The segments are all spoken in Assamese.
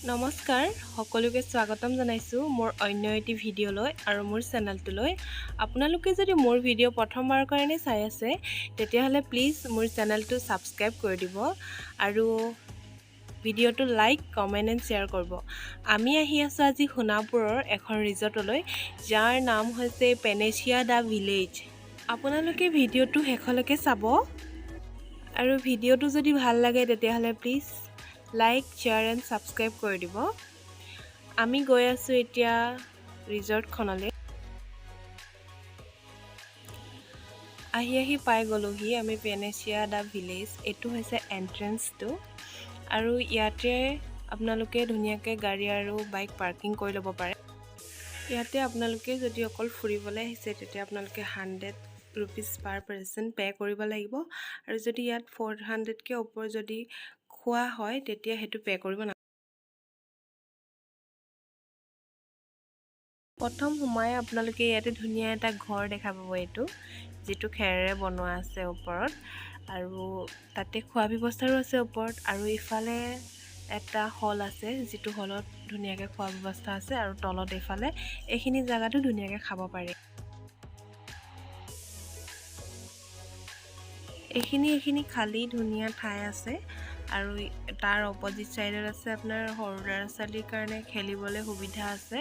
নমস্কাৰ সকলোকে স্বাগতম জনাইছো মোৰ অন্য এটি ভিডিঅ'লৈ আৰু মোৰ চেনেলটোলৈ আপোনালোকে যদি মোৰ ভিডিঅ' প্ৰথমবাৰৰ কাৰণে চাই আছে তেতিয়াহ'লে প্লিজ মোৰ চেনেলটো সাবস্ক্ৰাইব কৰি দিব আৰু ভিডিঅ'টো লাইক কমেন্ট এণ্ড শ্বেয়াৰ কৰিব আমি আহি আছো আজি সোনাপুৰৰ এখন ৰিজৰ্টলৈ যাৰ নাম হৈছে পেনেচিয়া দা ভিলেজ আপোনালোকে ভিডিঅ'টো শেষলৈকে চাব আৰু ভিডিঅ'টো যদি ভাল লাগে তেতিয়াহ'লে please like share and subscribe কৰি দিব আমি গৈ আছো এতিয়া ৰিজৰ্টখনলৈ আহি পাই গলোহি আমি পেনেচিয়া দা ভিলেজ এটো হৈছে এন্ট্ৰেন্সটো আৰু ইয়াতে আপোনালোকে ধুনীয়াকৈ গাড়ী আৰু বাইক পাৰ্কিং কৰি ল'ব পাৰে ইয়াতে আপোনালোকে যদি অকল ফুৰিবলৈ আহিছে তেতিয়া আপোনালোকে 100 रुपीस पर पर्सन पे কৰিব লাগিব আৰু যদি ইয়াত 400 কে ওপৰ যদি খোৱা হয় তেতিয়া হেতু পে কৰিব না প্ৰথম সময় আপোনালোকে ইয়াতে ধুনীয়া এটা ঘৰ দেখা পাব এটো যেটো খেৰেৰে বনোৱা আছে ওপৰত আৰু তাতে খোৱা ব্যৱস্থাৰো আছে ওপৰত আৰু ইফালে এটা হল আছে যেটো হলত ধুনীয়াকৈ খোৱা ব্যৱস্থা আছে আৰু তলত ইফালে এইখিনি জায়গাটো ধুনীয়াকৈ খাব পাৰে এইখিনি খালি ধুনীয়া ঠাই আছে আৰু তাৰ অপজিট সাইডত আছে আপোনাৰ হৰদাৰ চালিৰ কাৰণে খেলিবলৈ সুবিধা আছে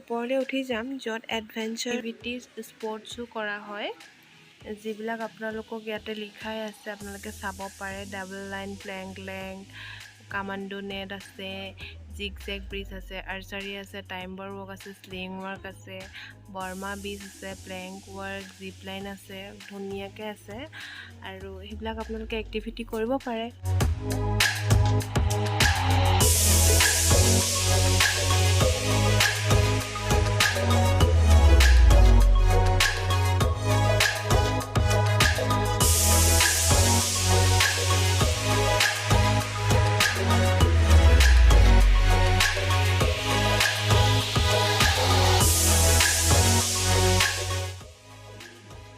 ওপৰলৈ উঠি যাম যত এডভেঞ্চাৰ এক্টিভিটিজ স্পৰ্টছো কৰা হয় যিবিলাক আপোনালোকক ইয়াতে লিখাই আছে আপোনালোকে চাব পাৰে ডাবল লাইন প্লেংক লেংক কামাণ্ডো নেট আছে জিগজেগ ব্ৰিজ আছে আৰ্চাৰী আছে টাইম্বাৰ ৱৰ্ক আছে স্লিং ৱৰ্ক আছে বৰ্মা ব্ৰিজ আছে প্লেংক ৱৰ্ক জিপ লাইন আছে ধুনীয়াকৈ আছে আৰু সেইবিলাক আপোনালোকে এক্টিভিটি কৰিব পাৰে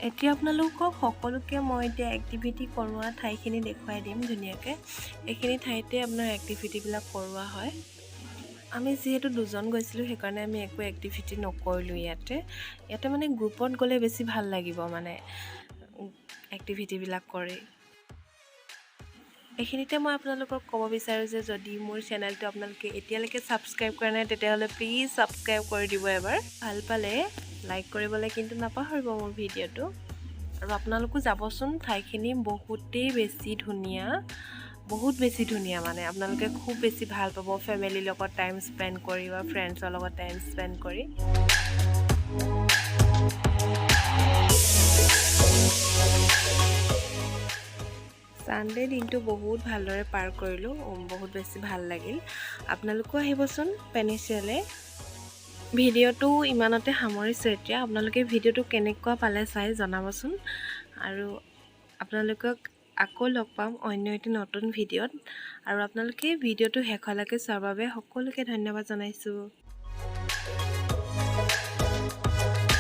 এতিয়া আপোনালোকক সকলোকে মই এতিয়া এক্টিভিটি কৰোৱা ঠাইখিনি দেখুৱাই দিম ধুনীয়াকৈ এইখিনি ঠাইতে আপোনাৰ এক্টিভিটিবিলাক কৰোৱা হয় আমি যেহেতু দুজন গৈছিলো সেইকাৰণে আমি একো এক্টিভিটি নকৰিলো ইয়াতে মানে গ্ৰুপত গলে বেছি ভাল লাগিব মানে এক্টিভিটিবিলাক কৰি এইখিনিতে মই আপোনালোকক ক'ব বিচাৰো যে যদি মোৰ চেনেলটো আপোনালোকে এতিয়ালৈকে সাবস্ক্ৰাইব কৰা নাই তেতিয়াহ'লে প্লিজ সাবস্ক্ৰাইব কৰি দিব এবাৰ ভাল পালে লাইক কৰিবলৈ কিন্তু নাপাহৰিব মোৰ ভিডিঅ'টো আৰু আপোনালোকো যাবচোন ঠাইখিনি বহুতেই বেছি ধুনীয়া মানে আপোনালোকে খুব বেছি ভাল পাব ফ্যামিলিৰ লগত টাইম স্পেন্ড কৰি বা ফ্ৰেণ্ডছৰ লগত টাইম স্পেন্ড কৰি সানডে দিনটো বহুত ভালদৰে পাৰ কৰিলো বহুত বেছি ভাল লাগিল আপোনালোকো আহিবচোন পেনেচিয়ালে ভিডিঅ'টো ইমানতে সামৰিছো এতিয়া আপোনালোকে ভিডিঅ'টো কেনেকুৱা পালে চাই জনাবচোন আৰু আপোনালোকক আকৌ লগ পাম অন্য এটি নতুন ভিডিঅ'ত আৰু আপোনালোকে ভিডিঅ'টো শেষলৈকে চোৱাৰ বাবে সকলোকে ধন্যবাদ জনাইছো